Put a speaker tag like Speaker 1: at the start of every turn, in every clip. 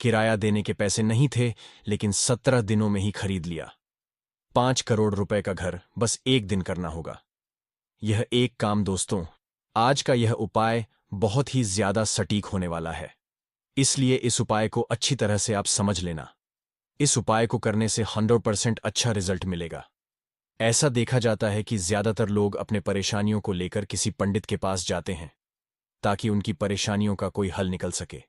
Speaker 1: किराया देने के पैसे नहीं थे, लेकिन 17 दिनों में ही खरीद लिया। 5 करोड़ रुपए का घर बस एक दिन करना होगा। यह एक काम दोस्तों, आज का यह उपाय बहुत ही ज्यादा सटीक होने वाला है, इसलिए इस उपाय को अच्छी तरह से आप समझ लेना। इस उपाय को करने से 100% अच्छा रिजल्ट मिलेगा। ऐसा देखा जाता है कि ज्यादातर लोग अपने परेशानियों को लेकर किसी पंडित के पास जाते हैं ताकि उनकी परेशानियों का कोई हल निकल सके।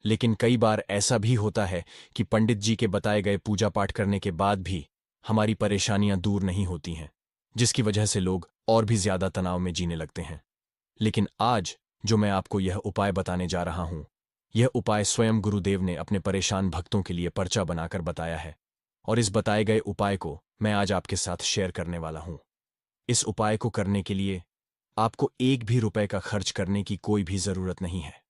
Speaker 1: लेकिन कई बार ऐसा भी होता है कि पंडित जी के बताए गए पूजा पाठ करने के बाद भी हमारी परेशानियां दूर नहीं होती हैं, जिसकी वजह से लोग और भी ज्यादा तनाव में जीने लगते हैं। लेकिन आज जो मैं आपको यह उपाय बताने जा रहा हूं, यह उपाय स्वयं गुरुदेव ने अपने परेशान भक्तों के लिए पर्चा बनाकर बताया है, और इस बताए गए उपाय को मैं आज आपके साथ शेयर करने वाला हूं। इस उपाय को करने के लिए आपको एक भी रुपए का खर्च करने की कोई भी जरूरत नहीं है।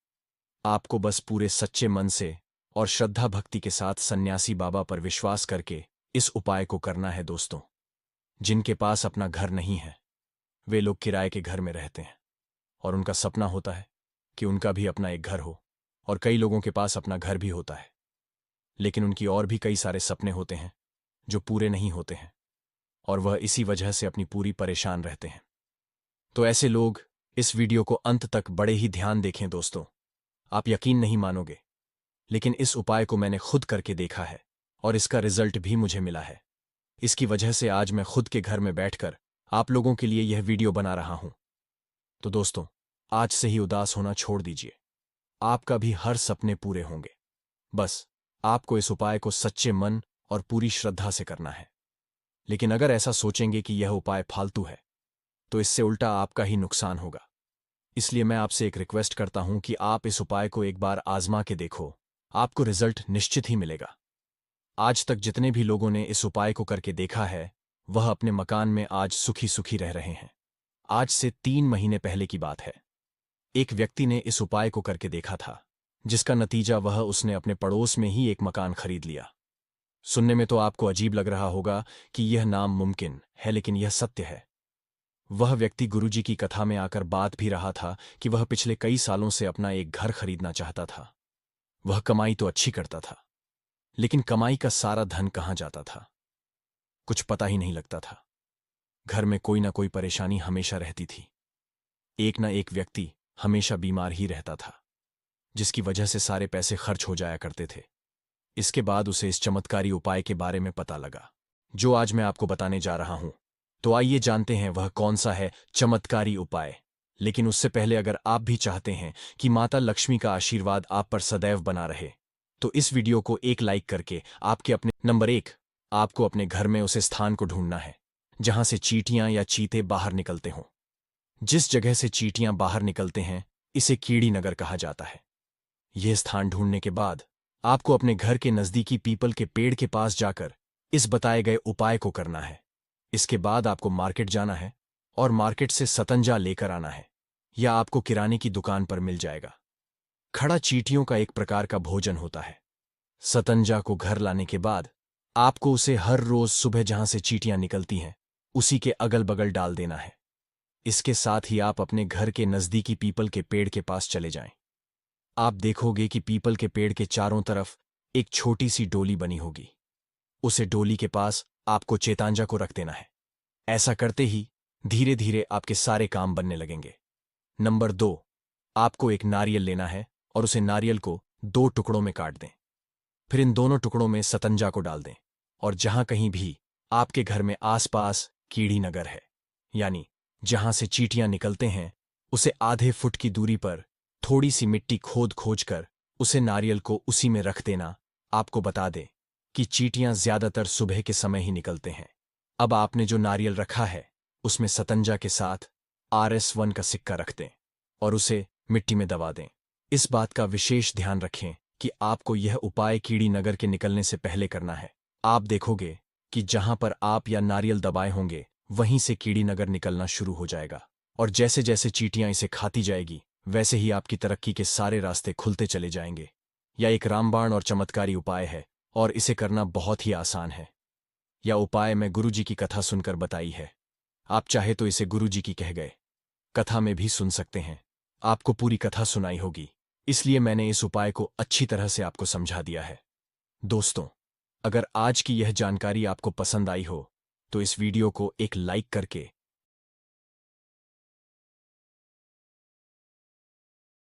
Speaker 1: आपको बस पूरे सच्चे मन से और श्रद्धा भक्ति के साथ सन्यासी बाबा पर विश्वास करके इस उपाय को करना है दोस्तों। जिनके पास अपना घर नहीं है, वे लोग किराए के घर में रहते हैं और उनका सपना होता है कि उनका भी अपना एक घर हो, और कई लोगों के पास अपना घर भी होता है, लेकिन उनकी और भी कई सारे सपने होते हैं जो पूरे नहीं होते हैं, और वह इसी वजह से अपनी पूरी परेशान रहते हैं। तो ऐसे लोग इस वीडियो को अंत तक बड़े ही ध्यान देखें दोस्तों। आप यकीन नहीं मानोगे, लेकिन इस उपाय को मैंने खुद करके देखा है और इसका रिजल्ट भी मुझे मिला है। इसकी वजह से आज मैं खुद के घर में बैठकर आप लोगों के लिए यह वीडियो बना रहा हूं। तो दोस्तों, आज से ही उदास होना छोड़ दीजिए। आपका भी हर सपने पूरे होंगे। बस आपको इस उपाय को सच्चे मन और पूरी श्रद्धा से करना है। लेकिन अगर ऐसा सोचेंगे कि यह उपाय फालतू है, तो इससे उल्टा आपका ही नुकसान होगा। इसलिए मैं आपसे एक रिक्वेस्ट करता हूं कि आप इस उपाय को एक बार आजमा के देखो। आपको रिजल्ट निश्चित ही मिलेगा। आज तक जितने भी लोगों ने इस उपाय को करके देखा है, वह अपने मकान में आज सुखी सुखी रह रहे हैं। आज से 3 महीने पहले की बात है। एक व्यक्ति ने इस उपाय को करके देखा था, जिसका नतीजा वह उसने अपने पड़ोस में ही एक मकान खरीद लिया। सुनने में तो आपको अजीब लग रहा होगा कि यह नाम मुमकिन है, लेकिन यह सत्य है। वह व्यक्ति गुरुजी की कथा में आकर बात भी रहा था कि वह पिछले कई सालों से अपना एक घर खरीदना चाहता था। वह कमाई तो अच्छी करता था, लेकिन कमाई का सारा धन कहाँ जाता था, कुछ पता ही नहीं लगता था। घर में कोई ना कोई परेशानी हमेशा रहती थी। एक ना एक व्यक्ति हमेशा बीमार ही रहता था, जिसकी वजह से सारे पैसे खर्च हो जाया करते थे। इसके बाद उसे इस चमत्कारी उपाय के बारे में पता लगा, जो आज मैं आपको बताने जा रहा हूं। तो आइए जानते हैं वह कौन सा है चमत्कारी उपाय। लेकिन उससे पहले अगर आप भी चाहते हैं कि माता लक्ष्मी का आशीर्वाद आप पर सदैव बना रहे, तो इस वीडियो को एक लाइक करके आपके अपने नंबर 1, आपको अपने घर में उस स्थान को ढूंढना है जहां से चींटियां या चीते बाहर निकलते हों। जिस जगह से चींटियां बाहर निकलते हैं, इसे कीड़ी नगर कहा जाता है। यह स्थान ढूंढने के बाद आपको अपने घर के नजदीकी पीपल के पेड़ के पास जाकर इस बताए गए उपाय को करना है। इसके बाद आपको मार्केट जाना है और मार्केट से सतंजा लेकर आना है, या आपको किराने की दुकान पर मिल जाएगा। खड़ा चींटियों का एक प्रकार का भोजन होता है। सतंजा को घर लाने के बाद आपको उसे हर रोज सुबह जहां से चींटियां निकलती हैं, उसी के अगल बगल डाल देना है। इसके साथ ही आप अपने घर के नजदीकी पीपल के पेड़ के पास चले जाएं। आप देखोगे कि पीपल के पेड़ के चारों तरफ एक छोटी सी डोली बनी होगी। उसे डोली के पास आपको चेतांजा को रख देना है। ऐसा करते ही धीरे धीरे आपके सारे काम बनने लगेंगे। नंबर 2, आपको एक नारियल लेना है और उसे नारियल को 2 टुकड़ों में काट दें। फिर इन दोनों टुकड़ों में सतंजा को डाल दें, और जहां कहीं भी आपके घर में आसपास कीड़ी नगर है, यानी जहां से चींटियां निकलते हैं, उसे आधे फुट की दूरी पर थोड़ी सी मिट्टी खोद खोज कर उसे नारियल को उसी में रख देना। आपको बता दें कि चींटियां ज्यादातर सुबह के समय ही निकलते हैं। अब आपने जो नारियल रखा है, उसमें सतंजा के साथ RS1 का सिक्का रख दें और उसे मिट्टी में दबा दें। इस बात का विशेष ध्यान रखें कि आपको यह उपाय कीड़ी नगर के निकलने से पहले करना है। आप देखोगे कि जहां पर आप या नारियल दबाए होंगे, वहीं से कीड़ी नगर निकलना शुरू हो जाएगा, और जैसे जैसे चींटियां इसे खाती जाएगी, वैसे ही आपकी तरक्की के सारे रास्ते खुलते चले जाएंगे। यह एक रामबाण और चमत्कारी उपाय है, और इसे करना बहुत ही आसान है। यह उपाय मैं गुरुजी की कथा सुनकर बताई है। आप चाहे तो इसे गुरुजी की कह गए कथा में भी सुन सकते हैं। आपको पूरी कथा सुनाई होगी, इसलिए मैंने इस उपाय को अच्छी तरह से आपको समझा दिया है। दोस्तों, अगर आज की यह जानकारी आपको पसंद आई हो तो इस वीडियो को एक लाइक करके